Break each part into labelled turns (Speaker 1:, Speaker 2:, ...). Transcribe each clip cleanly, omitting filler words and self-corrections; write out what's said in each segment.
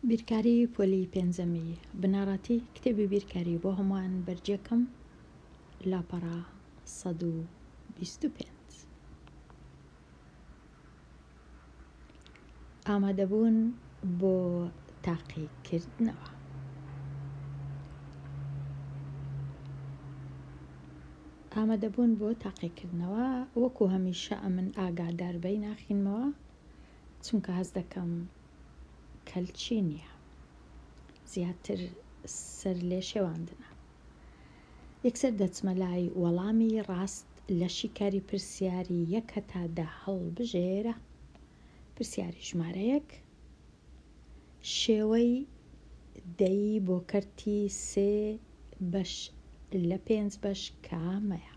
Speaker 1: بیرکاری پۆلی پێنجەمی بنەڕەتی کتێبی بیرکاری بۆ هەمووان بەرجەکەم لاپەڕا 125. ئامادەبوون بۆ تاقیکردنەوە. ئامادەبوون بۆ تاقیکردنەوە وەکو هەمیشە ئەمن ئاگاداربەی ناخینمەوە چونکە هەز دەکەم کەلچی نییە زیاتر سەر لێ شێواندنە. یەکسەر دەچمە لای وەڵامی ڕاست لە شیکاری پرسیاری 1 تا 10 هەڵبژێرە. پرسیاری ژمارە 1 شێوەی دەیی بۆ کەرتی 3 بەش لە 5 بەش کامەیە؟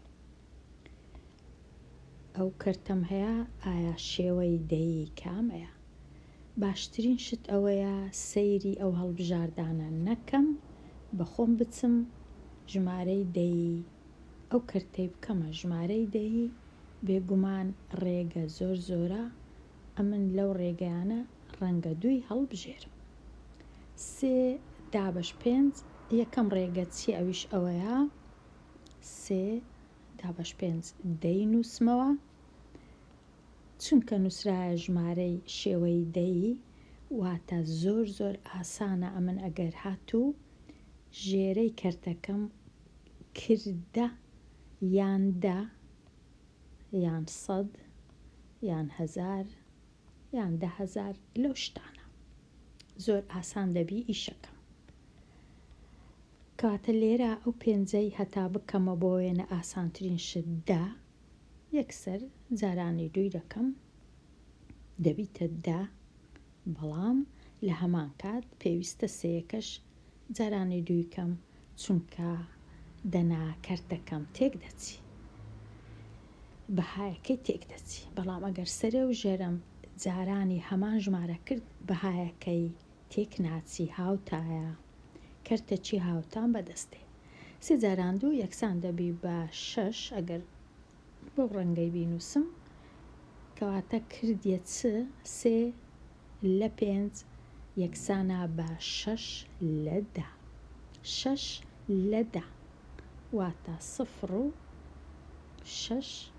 Speaker 1: ئەو کەرتەم هەیە ئایا شێوەی دەیی کامەیە؟ باشترین شت ئەوەیە سەیری ئەو هەڵبژاردانە نەکەم بەخۆم بچم ژمارەی دەیی ئەو کەرتەی بکەمە ژمارەی دەیی بێگومان ڕێگە زۆر زۆرە ئەمن لەو ڕێگەیانە ڕەنگە 2 هەڵبژێرم. 3 دابەش 5 یەکەم ڕێگە چی ئەویش ئەوەیە 3 دابەش 5 دەی نووسمەوە چونکە نووسرایە ژمارەی شێوەی دەیی واتە زۆر زۆر ئاسانە ئەمن ئەگەر هاتوو ژێرەی کەرتەکەم کردە یان دە یان 100 یان 1000 یان 10,000 لەو شتانە زۆر ئاسان دەبی ئیشەکەم. کاتە لێرە ئەو پێنجەی هەتا بکەمە بۆ وێنە ئاسانترین شت دە یەکسەر جارانی 2 دەکەم دەبیتە 10 بەڵام لە هەمان کات پێویستە سەیەکەش جارانی 2 کەم چونکە دەنا کەرتەکەم تێک دەچی بەهایەکەی تێک دەچی بەڵام ئەگەر سەرێ و ژێرم جارانی هەمان ژمارە کرد بەهایەکەی تێک ناچی هاوتایە کەرتەچی هاوتان بەدەستێ. 3 جاران 2 یەکسان دەبی بە 6 ئەگەر بۆ ڕەنگەی بینوسم کەواتە کردیە چ 3 لە 5 یەکسانە بە 6 لە 10 6 لە 10 واتە 0 و 6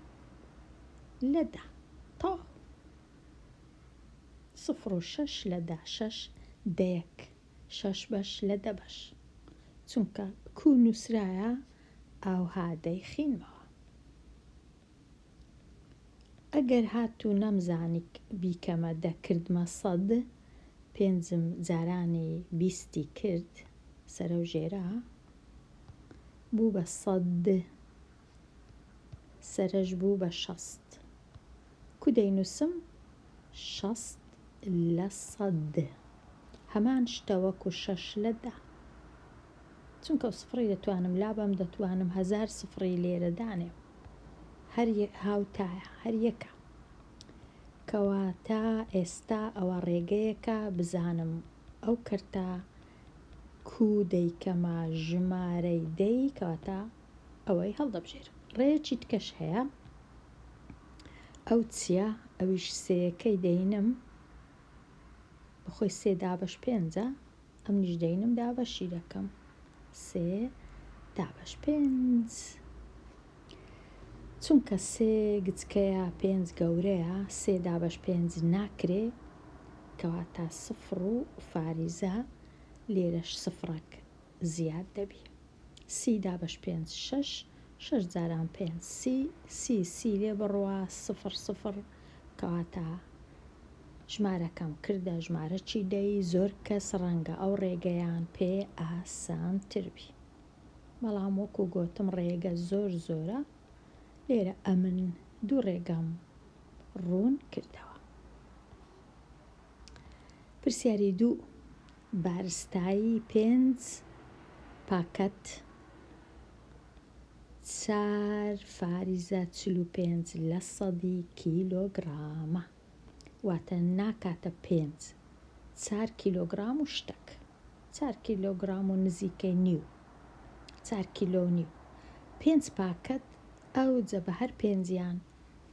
Speaker 1: لە 10 تەواو 0 و 6 لە 10 6 دەیەک 6 بەش لە 10 بەش چونکە کو نووسرایە ئاوها دەیخینمەوە. ئەگەر هاتوو نەمزانی بیکەمە دەکردمە 100 پێنجم جارانی 20 کرد سەرە و ژێرە بوو بە 100 سەرەش بوو بە 60 کو دەینووسم 60 لە 100 هەمان شتە وەکو 6 لە 10 چونکە سفری دەتوانم لابم دەتوانم 1000 سفری لێرە دانێ هەر هاوتایە هەر یەکە کەواتە ئێستا ئەوە ڕێگەیەکە بزانم ئەو کەرتە کو دەیکەمە ژمارەی دەی کەواتە ئەوەی هەڵدەبژێرم. ڕێیەکی تکەش هەیە ئەو چییە ئەویش سەیەکەی دەینم بخۆی 3 دابەش 5 ئەم نیش دەینم دابەشی دەکەم 3 دابەش 5 چونکە 3 گچکەیە 5 گەورەیە 3 دابەش 5 ناکرێ کەواتە 0 و فاریزە لێرەش سفرەک زیاد دەبی 30 دابەش 5 6 6 جاران 5 سی لێ بڕوە 0 کەواتە ژمارەکەم کردە ژمارەی دەی زۆر کەس ڕەنگە ئەو ڕێگەیان پێ ئاسانتر بی بەڵام وەکو گۆتم ڕێگە زۆر زۆرە لێرە ئەمن 2 ڕێگەم ڕوون کردەوە. پرسیاری 2 بارستایی 5 پاکەت 4 فاریزە 45 لە 100 کیلۆگرامە واتە ناکاتە 5 4 کیلۆگرام و شتێک 4 کیلۆگرام و نزیکەی نیو 4 کیلۆ نیو 5 پاکەت ئەو جە بە هەر پێنجیان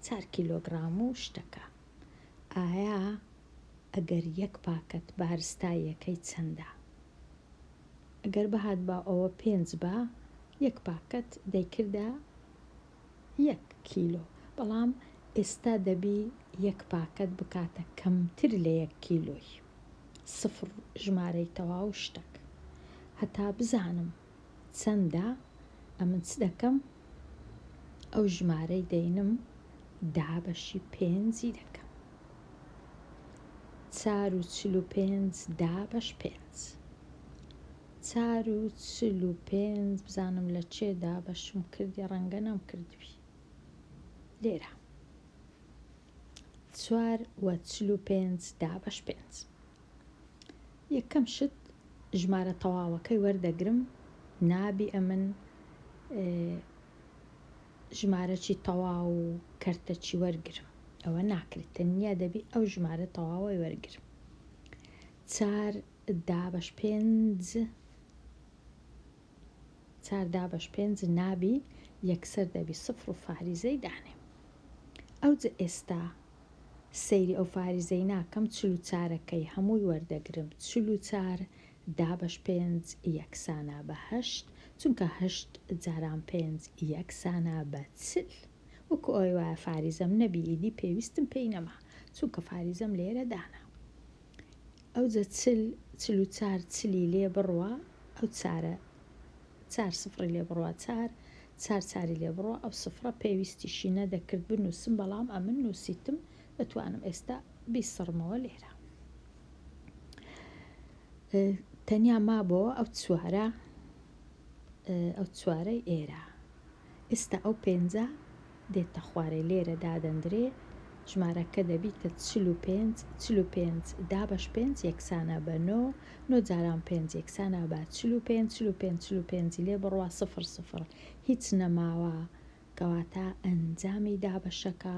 Speaker 1: 4 کیلۆگرام و شتەکە ئایا ئەگەر یەک پاکەت بارستایەکەی چەندە. ئەگەر بەهات با ئەوە 5 بە یەک پاکەت دەیکردە 1 کیلۆ، بەڵام ئێستا دەبی یەک پاکەت بکاتە کەمتر لە 1 کیلۆی. سفر ژمارەی تەواو شتێک. هەتا بزانم چەندە ئەمن چ دەکەم، ئەو ژمارەی دەینم 10/5 دەکەم. 445 10/5. 445 بزانم لە چێدا بەشم کردی، ڕەنگە نەم کردوی لێرە. 445 10/5. یەکەم شت ژمارە تەواوەکەی وەردەگرم، نابی ئەمن ژمارەی تەواو و کەرتەچی وەرگرم، ئەوە ناکرێت، تەنیا دەبی ئەو ژمارە تەواوی وەرگرم. 4 10/5 نابی یەکسەر دەبی سفر و فاریزەی دانێ. ئەوجە ئێستا سەیری ئەو فاریزەی ناکەم، 44ەکەی هەمووی وەردەگرم. 44 10/5 یەکسانە بە 8، چونکە 8 جاران 5 یەکسانە بە 40. وەکو ئەوەی وایە فاریزەم نەبی ئیدی پێویستم پێی نەما، چونکە فاریزەم لێرە دانا. ئەوجە 44 چلی لێ بڕوە، ئەو 4 سفری لێ بڕوە 4 چاری لێ بڕوە، ئەو سفرە پێویستیشی نەدەکرد بنووسم، بەڵام ئەمن نووسیتم، دەتوانم ئێستا بیسڕمەوە لێرە. تەنیا مابەوە ئەو چوارەی ئێرە. ئێستا ئەو 5 دێتە خوارەی لێرە دادەندرێ، ژمارەکە دەبیتە 45 10/5 یەکسانە بە 9، 9 جاران 5 یەکسانە بە 45 لێ بڕوە 0 هیچ نەماوە، کەواتە ئەنجامی دابەشەکە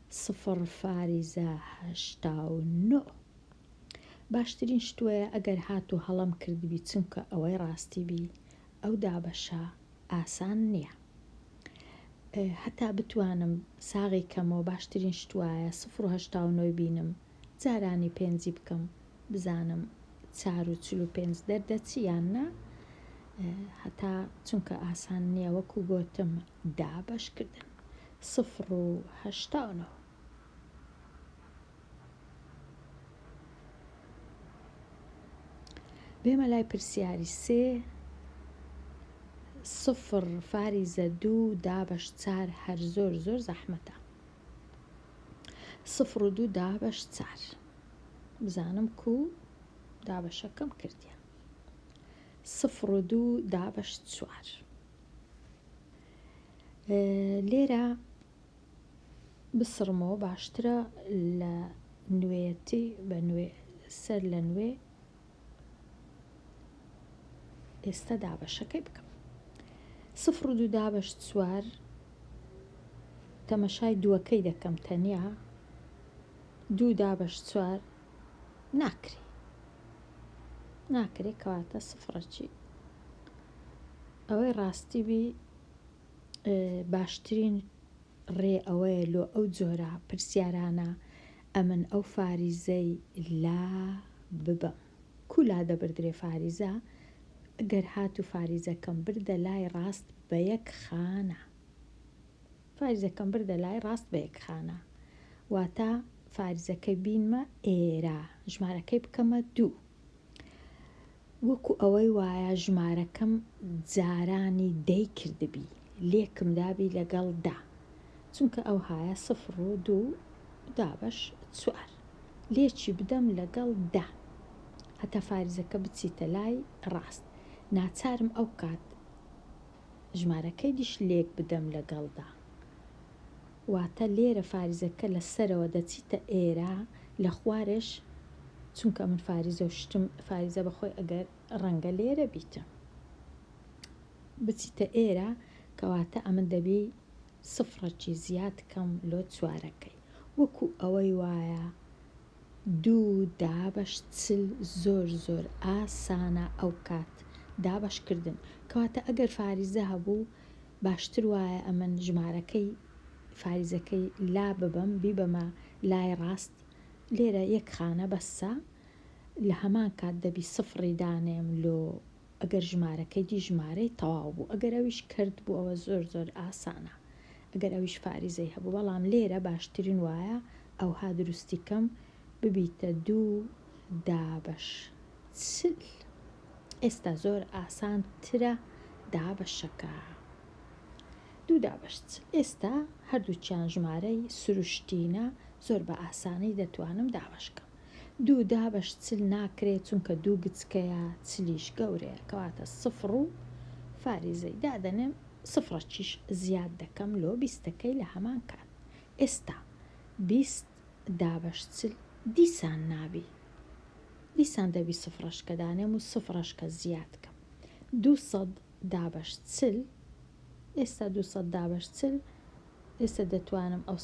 Speaker 1: 0.89. باشترین شتوەیە ئەگەر هاتو هەڵم کردبی، چونکە ئەوەی ڕاستی بی، ئەو دابەشە ئاسان نییە. هەتا بتوانم ساغی کەمەوە باشترین شتوایە 0.89 بینم، جارانی 5 بکەم، بزانم 4.45 دەردەچی یان نا. هەتا چونکە ئاسان نییە، وەکو گۆتم دابەشکردن 0.89. بێمە لای پرسیاری 3. 0.2 10/4 هەر زۆر زەحمەتە. 0.2 10/4 بزانم کو دابەشەکەم کردیان. 0.2 10/4 لێرە بسڕمەوە باشترە لە نوێتی بە نوێ سەر لە نوێ ئێستا دابەشەکەی بکەم. 0.2 10/4 تەمەشای دووەکەی دەکەم، تەنیا 2 10/4 ناکرێ کەواتە سفرەچی. ئەوەی ڕاستی بی باشترین ڕێ ئەوەیە لۆ ئەو جۆرە پرسیارانە ئەمن ئەو فاریزەی لا ببەم. کولا دەبردرێ فاریزە، ئەگەر هات و فاریزەکەم بردە لای ڕاست بە 1 خانە. فاریزەکەم بردە لای ڕاست بە 1 خانە، واتە فاریزەکەی بینمە ئێرە، ژمارەکەی بکەمە 2. وەکو ئەوەی وایە ژمارەکەم جارانی 10 کردبی، لێکم دابی لەگەڵ 10، چونکە ئەو هایە 0.2 10/4 لێکی بدەم لەگەڵ 10 هەتا فاریزەکە بچیتە لای ڕاست. ناچارم ئەو کات ژمارەکەی دیش لێک بدەم لەگەڵ 10، واتە لێرە فاریزەکە لە سەرەوە دەچیتە ئێرە، لە خوارش چونکە من فاریزە و شتم فاریزە بەخۆی ئەگەر ڕەنگە لێرە بیتە بچیتە ئێرە، کەواتە ئەمن دەبی سفرەکی زیاد کەم لۆ 4ەکەی. وەکو ئەوەی وایە 2 10/40 زۆر ئاسانە ئەو کات دابەشکردن، کەواتە ئەگەر فاریزە هەبوو باشتر وایە ئەمن ژمارەکەی فاریزەکەی لا ببەم، بیبەمە لای ڕاست، لێرە یەک خانە بەسە لە هەمان کات دەبی سفری دانێم لۆ ئەگەر ژمارەکەی دی ژمارەی تەواو بوو ئەگەر ئەویش کرد بوو ئەوە زۆر ئاسانە ئەگەر ئەویش فاریزەی هەبوو بەڵام لێرە باشترین وایە ئەو ها دروستیکەم ببیتە 2 دابەش چل. ئێستا زۆر ئاسانترە دابەشەکە 2 دابەش چل. ئێستا هەردووچیان ژمارەی سروشتینە زۆر بە ئاسانی دەتوانم دابەشکەم 2 دابەش چل ناکرێت چونکە 2 گچکەیە چلیش گەورەیە کەواتە سفر و فاریزەی دادەنێم سفرەکیش زیاد دەکەم لۆ 20ەکەی لە هەمان کات. ئێستا 20 دابەش چل دیسان نابی دیسان دەبی سفرەشکە دانێم و سفرەشکە زیادکەم 200 دابەش چل. ئێستا 200 دابەش چل ئێستا دەتوانم ئەو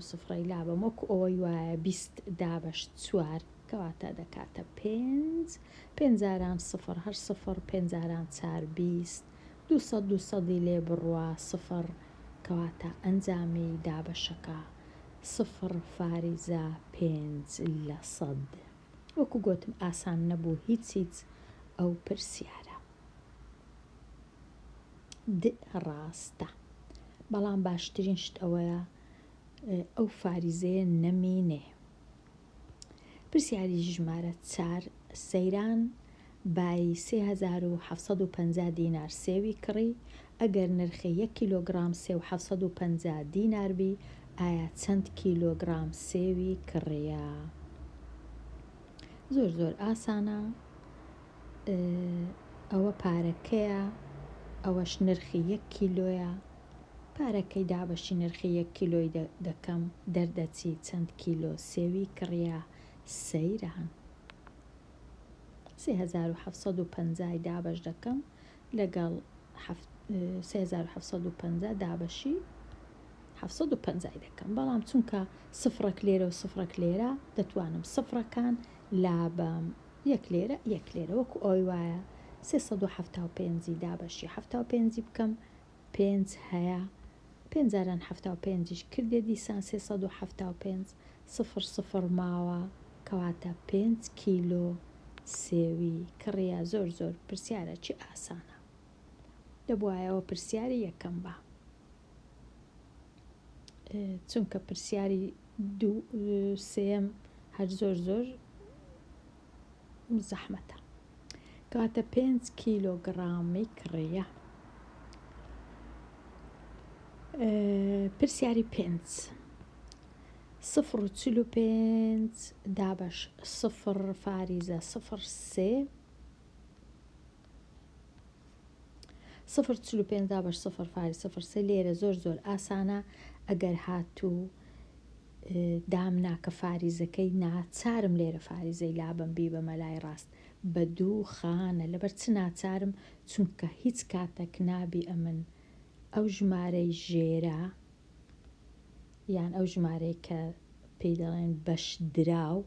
Speaker 1: سفرەی لابم وەکو ئەوەی وایە 20 دابەش چوار کەواتە دەکاتە 5 پێنجاران سفر هەر سفر پێنجاران چار 20 200 لێ بڕوا سفر کەواتە ئەنجامی دابەشەکە سفر فاریزە 5 لە 100. وەکو گوتم ئاسان نەبوو هیچ ئەو پرسیارە ڕاستە بەڵام باشترین شت ئەوەیە ئەو فاریزەیە نەمینێ. پرسیاری ژمارە 4 سەیران بای 3750 دینار سێوی کڕی ئەگەر نرخی 1 کیلۆگرام سێو 750 دینار بی ئایا چەند کیلۆگرام سێوی کڕیە؟ زۆر ئاسانە ئەوە پارەکەیە ئەوەش نرخی 1 کیلۆیە پارەکەی دابەشی نرخی 1 کیلۆی دەکەم دەردەچی چەند کیلۆ سێوی کڕیە سەیران 3750 دابەش دەکەم لەگەڵ 3750 دابەشی 750 دەکەم بەڵام چونکە سفرەک لێرە و سفرەک لێرە دەتوانم سفرەکان لابم یەک لێرە وەکو ئەوی وایە 375 دابەشی 75 بکەم 5 هەیە 575 کردێ دیسان 375 سفر ماوە کەواتە 5 کیلۆ سێوی کڕیا زۆر پرسیارەکی ئاسانە دەبوایەوە پرسیاری یەکەم بە چونکە پرسیاری سێم هەر زۆر زەحمەتە کەواتە 5 کیلۆگرامی کڕیە. پرسیاری 5 0.45 دابەش سفر فاریزە 0.3 0.45 دابەش سفر فاریزە 0.3 لێرە زۆر ئاسانە ئەگەر هاتوو دامناکە فاریزەکەی ناچارم لێرە فاریزەی لابم بی بە مەلای ڕاست بە 2 خانە لەبەر چ ناچارم چونکە هیچ کاتێک نابی ئەمن ئەو ژمارەی ژێرە یان ئەو ژمارەی کە پێی دەڵێن بەش دراو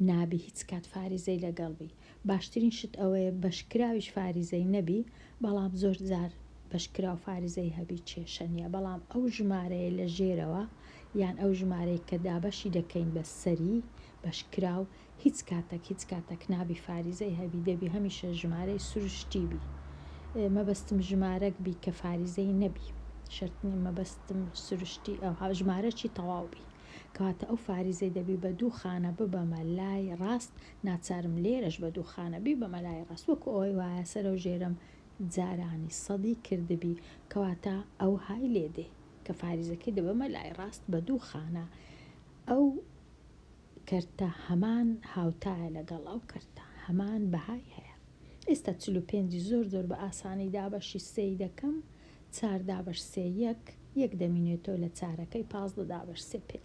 Speaker 1: نابی هیچ کات فاریزەی لەگەڵبی باشترین شت ئەوەیە بەشکراویش فاریزەی نەبی بەڵام زۆر جار بەشکراو فاریزەی هەبی کێشە نیە بەڵام ئەو ژمارەیە لە ژێرەوە یان ئەو ژمارەی کە دابەشی دەکەین بە سەری بەشکراو هیچ کاتێک نابی فاریزەی هەبی دەبی هەمیشە ژمارەی سروشتی بی مەبەستم ژمارەک بی کە فاریزەی نەبی شەرتنی مەبەستم سروشتی ئەو ژمارەکی تەواوبی کەواتە ئەو فاریزەی دەبی بە 2 خانە ببەمە لای ڕاست ناچارم لێرەش بە 2 خانە بی بەمە لای ڕاست وەکو ئەوەی وایە سەرە و ژێرم جارانی سەدی کردبی کەواتە ئەو های لێدێ کە فاریزەکەی دەبەمە لای ڕاست بە 2 خانە ئەو کەرتە هەمان هاوتایە لەگەڵ ئەو کەرتە هەمان بەهای هەیە. ئێستا 45 زۆر بە ئاسانی دابەشی سێی دەکەم 4 دابەش سێ یەک دەمینێتەوە لە چارەکەی 15 دابەش سێ 5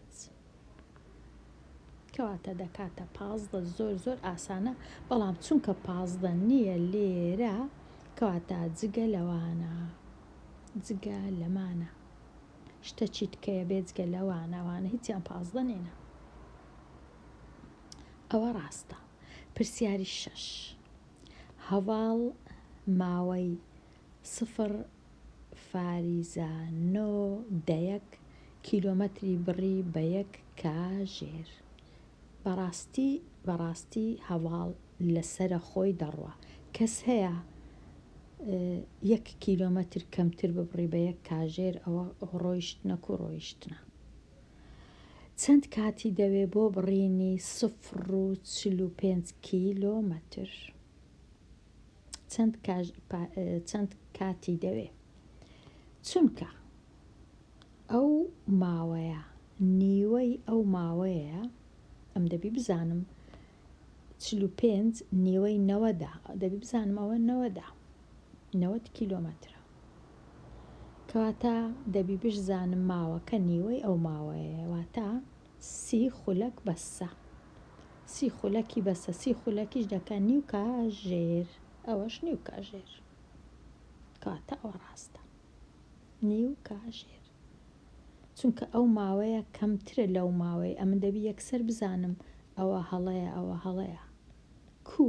Speaker 1: کەواتە دەکاتە 15 زۆر ئاسانە بەڵام چونکە 15 نییە لێرە کەواتە جگە لەمانە شتە چیتکەیە بێجگە لەوانەوانە هیچیان 15 نێنە ئەوە ڕاستە. پرسیاری 6 هەواڵ ماوەی 0 فاریزە 9 دەیەک کیلۆمەتری بڕی بە 1 کاژێر بەڕاستی هەواڵ لەسرە خۆی دەڕوە. کەس هەیە 1 کیلۆمەتر کەمتر ببڕی بە 1 کاژێر، ئەوە ڕۆیشتنە و ڕۆیشتنە. چەند کاتی دەوێ بۆ بڕینی 0.45 کیلۆمەتر؟ چەند کاتی دەوێ؟ چونکە ئەو ماوەیە نیوەی ئەو ماوەیە، ئەم دەبی بزانم 45 نیوەی 90 دەبی بزانم ئەوە 90 کیلۆمەترە، کەواتە دەبی بزانم ماوەکە نیوەی ئەو ماوەیە، واتە 30 خولەک بەسە، 30 خولەکی بەسە، 30 خولەکیش دەکەن نیو کاژێر، ئەوەش نیو کاژێر، کەواتە ئەوە ڕاستە، نیو کاژێر، چونکە ئەو ماوەیە کەمترە لەو ماوەی ئەمە دەبی یەکسەر بزانم ئەوە هەڵەیە ئەوە هەڵەیە، کو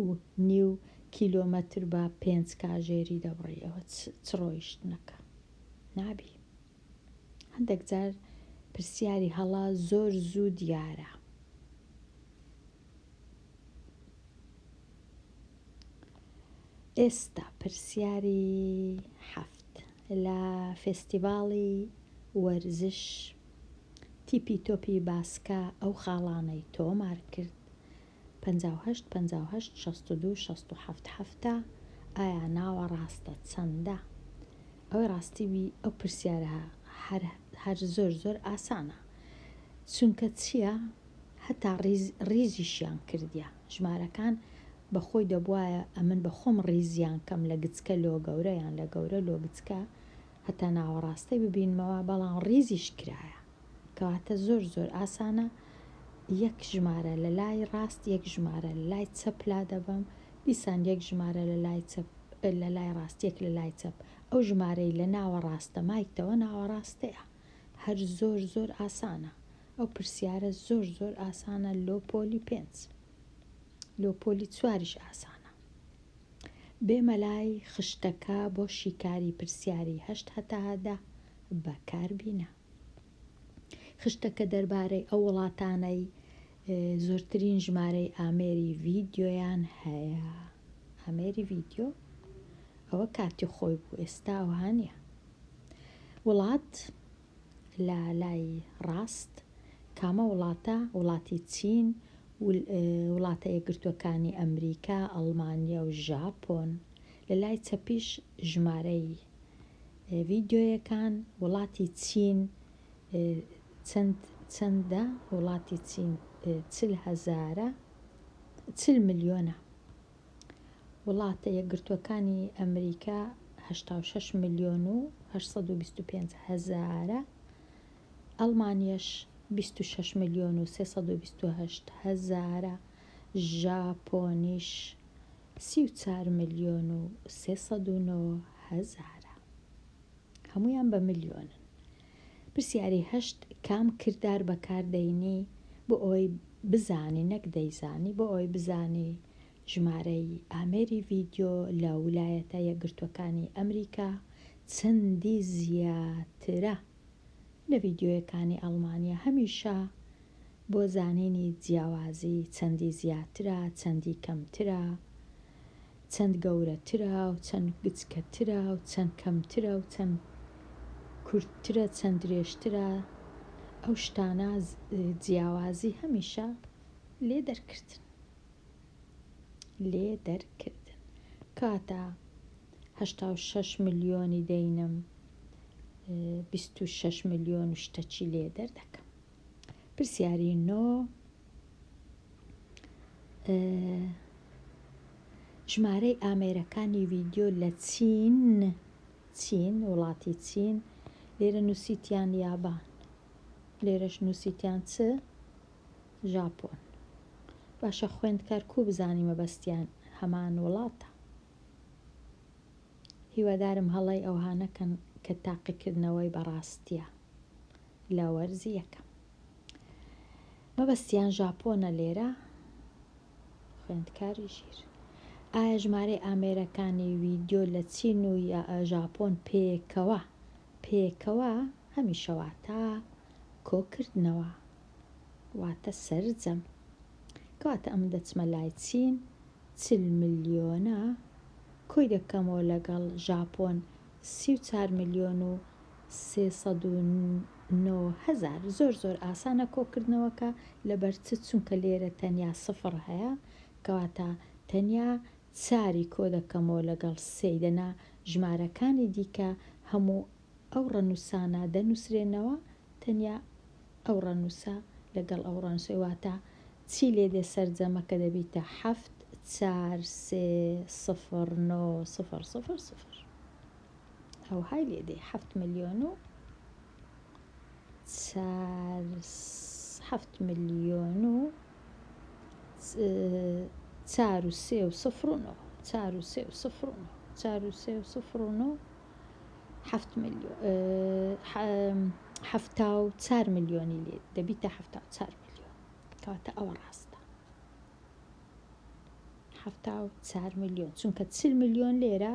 Speaker 1: نیو کیلۆمەتر بە 5 کاژێری دەبڕی، ئەوە چ ڕۆیشتنەکە نابی. هەندێک جار پرسیاری هەڵا زۆر زوو دیارە. ئێستا پرسیاری 7 لە فێستیڤاڵی وەرزش تیپی تۆپی باسکە ئەو خاڵانەی تۆمار کرد 58 58 62 67 7 ئایا ناوە ڕاستە چەندە؟ ئەوەی ڕاستیبی ئەو پرسیارە هەر زۆر ئاسانە، چونکە چییە؟ هەتا ڕیزیشیان کردیە، ژمارەکان بەخۆی دەبواە ئەمن بە خۆم ڕیزیان کەم لە گچکە لۆ گەورە یان لە گەورە لۆ گچکە هەتا ناوەڕاستی ببینمەوە، بەڵام ڕیزیش کرایە، کەواتە زۆر ئاسانە. 1 ژمارە لە لای ڕاست، 1 ژمارە لە لای چەپلا دەبم، دیسان 1 ژمارە لە لای ڕاست، 1 لە لای چەپ، ئەو ژمارەی لە ناوە ڕاستە مایکتەوە ناوەڕاستەیە، هەر زۆر ئاسانە. ئەو پرسیارە زۆر ئاسانە، لۆپۆلی 5 لۆپۆلی 4ش ئاسانە. بێمە لای خشتەکە بۆ شیکاری پرسیاری 8 هەتا 10 بەکاربینە. خشتەکە دەربارەی ئەو وڵاتانەی زۆرترین ژمارەی ئامێری ڤیدیۆیان هەیە. ئامێری ڤیدیۆ ئەوە کاتی خۆی بوو، ئێستا ئەوها نییە. وڵات لە لای ڕاست کامە وڵاتە؟ وڵاتی چین، وڵاتە یەکگرتووەکانی ئەمریکا، ئەڵمانیا و ژاپۆن. لە لای چەپیش ژمارەی ڤیدیۆیەکان، وڵاتی چین چەندە؟ وڵاتی چین 40 ملیۆنە. وڵاتە یەکگرتووەکانی ئەمریکا 86 ملیۆن و 825 هەزارە. ئەڵمانیەش 26 ملیۆن و 328 هەزارە. ژاپۆنیش 34 ملیۆن و 309 هەزارە. هەمویان بە ملیۆنن. پرسیاری 8 کام کردار بەکاردەینی بۆ ئەوەی بزانی، نەک دەیزانی، بۆ ئەوەی بزانی ژمارەی ئامێری ڤیدیۆ لە ویلایەتە یەکگرتووەکانی ئەمریکا چەندی زیاترە لە ڤیدیۆیەکانی ئەڵمانیا. هەمیشە بۆ زانینی جیاوازی چەندی زیاترە، چەندی کەمترە، چەند گەورەترە و چەند گچکەترە و چەند کەمترە و چەند کورتترە، چەند درێژترە، ئەو شتانە جیاوازی هەمیشە لێ دەرکردن. کاتە 86 ملیۆنی دەینم 26 ملیۆن و شتەچی لێ دەردەکەم. پرسیاری 9 ژمارەی ئامێرەکانی ڤیدیۆ لە چین وڵاتی چین، لێرە نووسیتیان یابان، لێرەش نووسیتیان چ؟ ژاپۆن. باشە خوێندکار کو بزانی مەبەستیان هەمان وڵاتە. هیوادارم هەڵەی ئەوها نەکەن کە تاقیکردنەوەی بەڕاستیە لە وەرزی یەکەم. مەبەستیان ژاپۆنە لێرە، خوێندکاری ژیر. ئایا ژمارەی ئامێرەکانی ڤیدیۆ لە چین و ژاپۆن پێکەوە هەمیشە واتە کۆکردنەوە، واتە سەرجەم. کەواتە ئەم دەچمە لای چین 40 ملیۆنە کۆی دەکەمەوە لەگەڵ ژاپۆن 34 ملیۆن و 309,000 زۆر ئاسانە کۆکردنەوەکە لەبەر چونکە لێرە تەنیا سفر هەیە کەواتە تەنیا چاری کۆ دەکەمەوە لەگەڵ سێی دەنا ژمارەکانی دیکە هەموو ئەو ڕەنووسانە دەنووسرێنەوە تەنیا ئەو ڕەنووسە لەگەڵ ئەو ڕەنووسێ واتە چی لێ دێ سەرجەمەکە دەبیتە 7409000 ئەو های لێ دێ 7 ملیۆن و 7 ملیۆن و 4,309 7 ملیۆن 74 ملیۆنی لێ دەبیتە 74 ملیۆن کەواتە ئەوە ڕاستە 74 ملیۆن چونکە 40 ملیۆن لێرە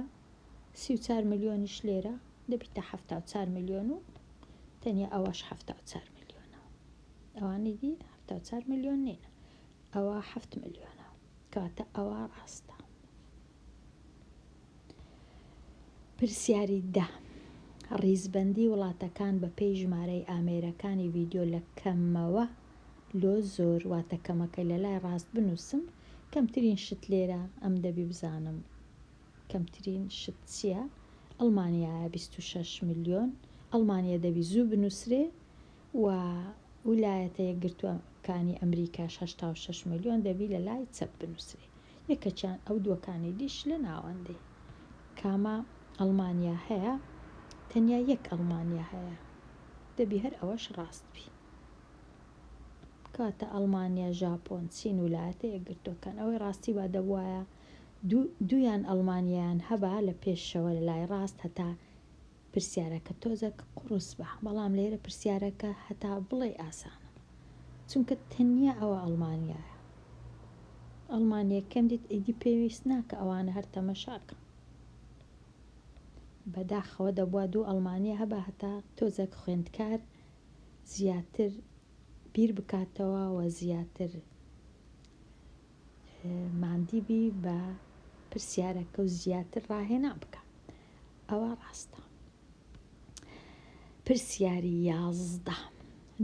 Speaker 1: 34 ملیۆنیش لێرە دەبیتە 74 ملیۆن و تەنیا ئەوەش 74 ملیۆنە ئەوانی دی 74 ملیۆن نینە ئەوە 7 ملیۆنە کەواتە ئەوە ڕاستە. پرسیاری دا ڕیزبەندی وڵاتەکان بە پێی ژمارەی ئامێرەکانی ڤیدیۆ لە کەمەوە لۆ زۆر واتە کەمەکەی لە لای ڕاست بنووسم کەمترین شت لێرە ئەم دەبی بزانم کەمترین شت چییە؟ ئەڵمانیایە 26 ملیۆن ئەڵمانیا دەبی زوو بنووسرێ و ویلایەتە یەکگرتووەکانی ئەمریکاش 86 ملیۆن دەبی لە لای چەپ بنووسرێ یەکەچیان ئەو دووەکانی دیش لە ناوەندێ کامە ئەڵمانیا هەیە تەنیا یەک ئەڵمانیا هەیە دەبی هەر ئەوەش ڕاست بی کاتە ئەڵمانیا ژاپۆن چین ویلایەتە یەکگرتووەکان ئەوەی ڕاستی با دەبوایە دویان ئەڵمانیان هەبا لە پێشەوە لە لای ڕاست هەتا پرسیارەکە تۆزێک قڕوس بە بەڵام لێرە پرسیارەکە هەتا بڵێ ئاسانە چونکە تەنیا ئەوە ئەڵمانیایە ئەڵمانیا کەم دیت ئیدی پێویست ناکە ئەوانە هەر تەمەشاکە بەداخەوە دەبووە دوو ئەڵمانیا هەبا هەتا تۆزێک خوێندکار زیاتر بیر بکاتەوە و زیاتر ماندیبی بە پرسیارەکە و زیاتر ڕاهێنا بکە ئەوە ڕاستە. پرسیاری 11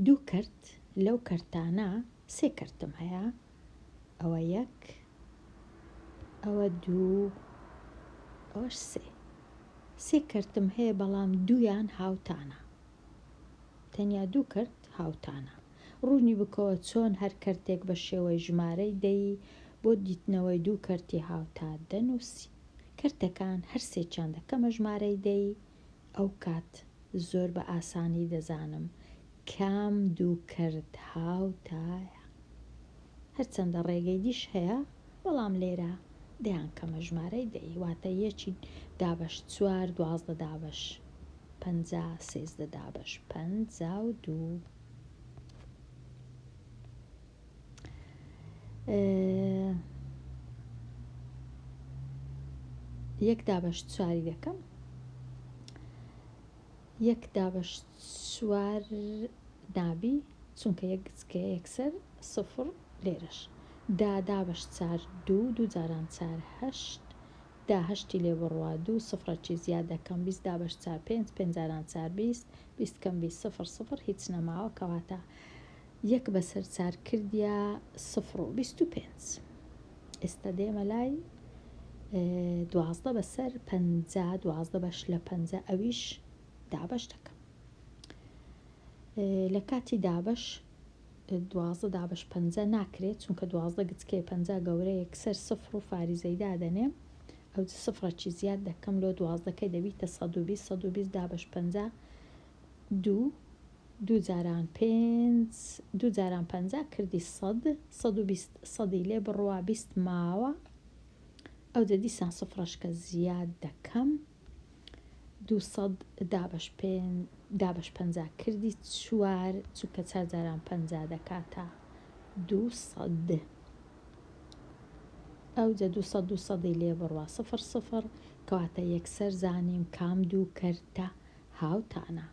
Speaker 1: دوو کەرت لەو کەرتانە سێ کەرتم هەیە ئەوە یەک ئەوە دوو ئەوەش سێ کەرتم هەیە بەڵام دوویان هاوتانە تەنیا دوو کەرت هاوتانە ڕوونی بکەوە چۆن هەر کەرتێک بە شێوەی ژمارەی دەی بۆ دیتنەوەی دوو کەرتی هاوتا دەنووسی کەرتەکان هەر سێکیان دەکەمە ژمارەی دەی ئەو کات زۆر بە ئاسانی دەزانم کام دوو کەرت هاوتایە هەرچەندە ڕێگەی دیش هەیە بەڵام لێرە دەیان کەمە ژمارەی دەی واتە یەکی دابەش 4 12 دابەش 50 13 دابەش 52 یەک دابەش 4 دەکەم یەک دابەش 4 نابی چونکە یەک گچکە یەکسەر سفر لێرەش دابەش 4 2 جاران 4 8 هەشتی لێ بڕوا 2 سفرەکی زیاد دەکەم 20 دابەش 4 5 5 جاران 4 20 20 کەم 20 0 0 هیچ نەماوە کەواتە یەک بەسەر 4 کردیا 0 و 25 ئێستا دێمە لای 12 بەسەر 50 12 بەش لە 50 ئەویش دابەش دەکەم لە کاتی دابەش 12 دابەش 50 ناکرێت چونکە 12 گچکێ 50 گەورە یەکسەر 0 و فاریزەی دادەنێم ئەو سفرەکی زیاد دەکەم لۆ 12کەی دەبیتە 120 120 دابەش 50 2 جاران 5 2 جاران 50 کردی 100 120 سەدی لێ بڕوا 20 ماوە ئەو دیسان سفرەشکە زیاد دەکەم 200 دابەش 50 کردی 4 چونکە 4 جاران 50 دەکاتە 200 ئەو 200 لێ بڕوا 0 0 کەواتە یەکسەر زانیم کام دوو کەرتە هاوتانە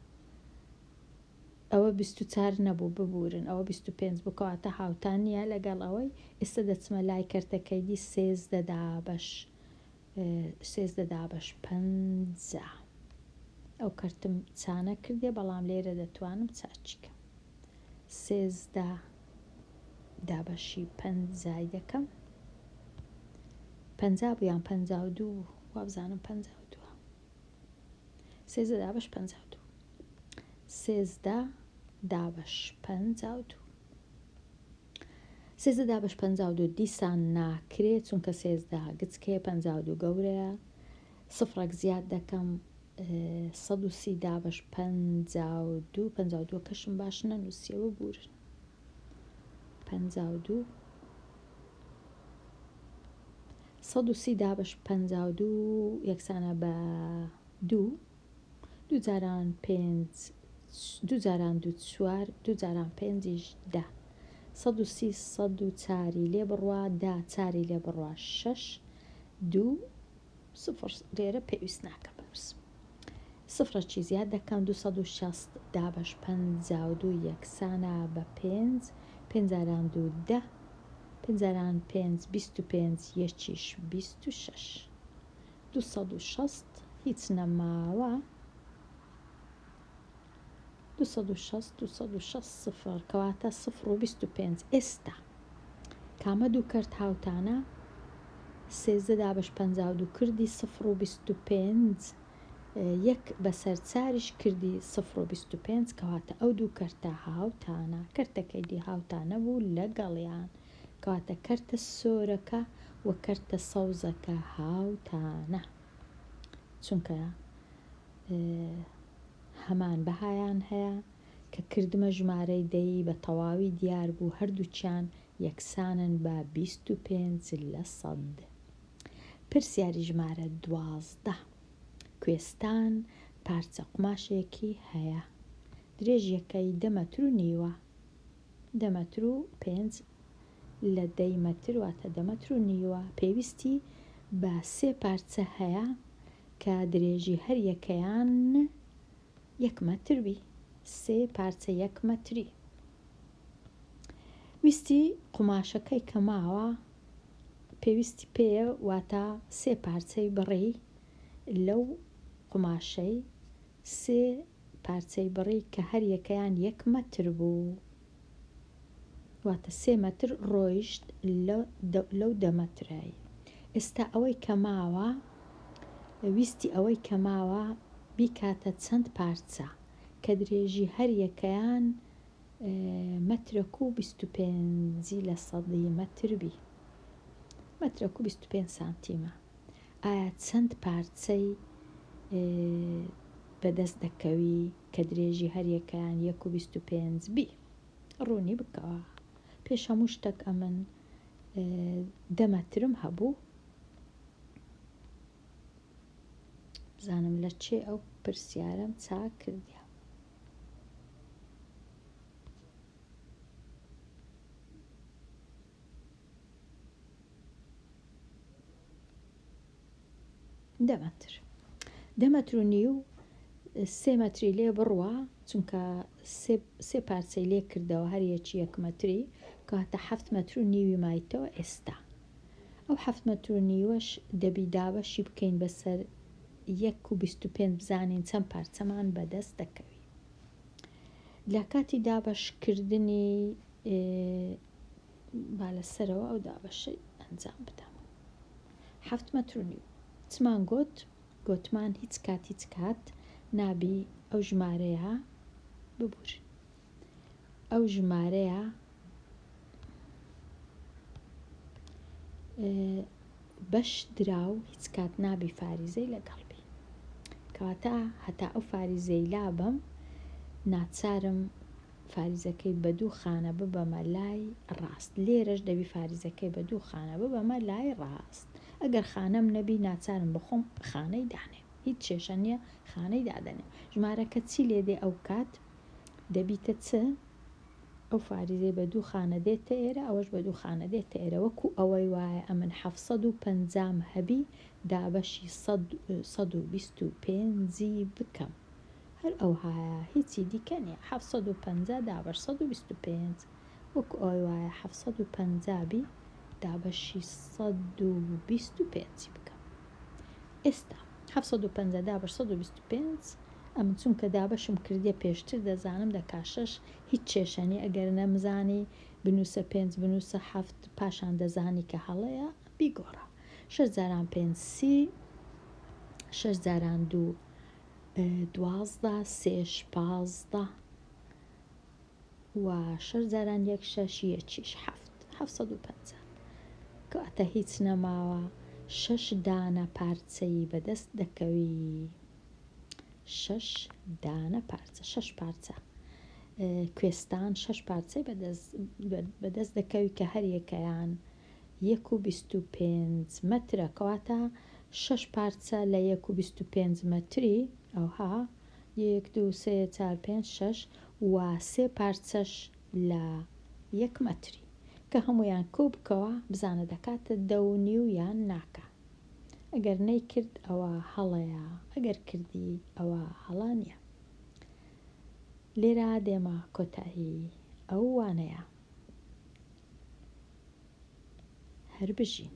Speaker 1: ئەوە 24 نەبوو ببورن ئەوە 25 بکەواتە هاوتان نیە لەگەڵ ئەوەی ئێستا دەچمە لای کەرتەکەیدی 13 بەش 5 ئەو کەرتم چانە کردێ بەڵام لێرە دەتوانم چاچیکە 13 دابەشی 5 دەکەم 50 بوویان 52 وابزانم 52 13 دابەش 52 13 دابەش 52 13 دابەش 52 دیسان ناکرێت چونکە 13 گچکەیە 52 گەورەیە سفرێک زیاد دەکەم 130 دابەش 52 52 کەشم باش نەنووسیەوە بورن 52 130 دابەش 52 یەکسانە بە 2 دوو جاران 5 دوو جاران 2 4 دوو جاران 5 10 130 104 لێ بڕوا 10 4 لێ بڕوا 6 2 0 لێرە پێویست ناکە بەرز سفرەکی زیاد دەکەم 260 دابەش 52 یەکسانە بە 5 5 جاران 2 10 5 جاران 5 25 یەکیش 26 260 هیچ نەماوە 260 سفر کەواتە 0 و 25 ئێستا کامە دوو کەرت هاوتانە 13 دابەش 52 کردی 0 و 25 یەک بەسەر چاریش کردی 0 و 25 کەواتە ئەو دوو کەرتە هاوتانە کەرتەکەیدی هاوتانە بوو لەگەڵیان کەواتە کەرتە سۆرەکە و کەرتە سەوزەکە هاوتانە چونکە هەمان بەهایان هەیە کە کردمە ژمارەی دەی بە تەواوی دیار بوو هەردووچیان یەکسانن بە 25% پرسیاری ژمارە 12 کوێستان پارچە قماشێکی هەیە درێژیەکەی 10 مەتر و نیوە 10 مەتر و 5 لە 10 مەتر واتە 10 مەتر و نیوە پێویستی بە 3 پارچە هەیە کە درێژی هەر یەکەیان 1 مەتر بی 3 پارچە 1 مەتری ویستی قماشەکەی کە ماوە پێویستی پێیە واتە 3 پارچەی بڕی لەو قماشەی 3 پارچەی بڕی کە هەر یەکەیان 1 مەتر بوو واتە 3 مەتر ڕۆیشت لەو 10 مەترایی ئێستا ئەوەی کە ماوە ویستی ئەوەی کە ماوە بیکاتە چەند پارچە کە درێژی هەر یەکەیان مەترێک و 25% مەتر بی مەترێک و 25 سانتیمە ئایا چەند پارچەی بەدەست دەکەوی کە درێژی هەر یەکەیان 1 و 25 بی ڕوونی بکەوە پێش هەموو شتێک ئەمن 10 مەترم هەبوو بزانم لە چێ ئەو پرسیارەم چاک کردیا 10 مەتر 10 مەتر و نیو 3 مەتری لێ بڕوە چونکە 3 پارچەی لێ کردەوە هەر یەکی 1 مەتری کەواتە 7 مەتر و نیوی مایتەوە ئێستا ئەو 7 مەتر و نیوەش دەبی دابەشی بکەین بەسەر 1 و 25 بزانین چەند پارچەمان بەدەست دەکەوی لە کاتی دابەشکردنی با لەسەرەوە ئەو دابەشەی ئەنجام بدەم 7 مەتر و نیو چمان گوتمان هیچ کات نابی ئەو ژمارەیە ببور ئەو ژمارەیە بەش دراو هیچ کات نابی فاریزەی لەگەڵبی کەواتە هەتا ئەو فاریزەی لابم ناچارم فاریزەکەی بە 2 خانە ببەمە لای ڕاست لێرەش دەبی فاریزەکەی بە 2 خانە ببەمە لای ڕاست ئەگەر خانەم نەبی ناچارم بخۆم خانەی دانێ هیچ کێشە نییە خانەی دادەنێ ژمارەکە چی لێدێ ئەو کات دەبیتە چ ئەو فاریزەی بە 2 خانە دێتە ئێرە ئەوەش بە 2 خانە دێتە ئێرە وەکو ئەوەی وایە ئەمن 750 هەبی دابەشی 125 بکەم هەر ئەوهایە هیچی دیکە نیە. 750 دابە 125 وەکو ئەوی وایە 750 بی دابە 625 بکەم. ئێستا 750 دابە 125 ئەم چونکە دابەشم کردێ پێشتر دەزانم دەکاشەش هیچ کێشەنی ئەگەر نەمزانی بنووسە 5 بنووسە 7 پاشان دەزانی کە هەڵەیە بیگۆڕە. 6 جاران 5 30 6 جاران 2 12 3 15 و 6 جاران 1 6 1 750 کەواتە هیچ نەماوە 6 دانە پارچەی بەدەست دەکەوی 6 دانە پارچە 6 پارچە کوێستان 6 پارچەی بەدەست دەکەوی کە هەریەکەیان 1.25 مەترە کەواتە 6 پارچە لە 1.25 مەتری ئەوها 1 2 3 4 5 6 و 3 پارچەش لە 1 مەتری کە هەمویان کۆ بکەوە بزانە دەکاتە 2.5 یان ناکە. ئەگەر نەیکرد ئەوە هەڵەیە، ئەگەر کردی ئەوە هەڵا نییە. لێرە دێمە کۆتایی ئەو وانەیە هەر بژین.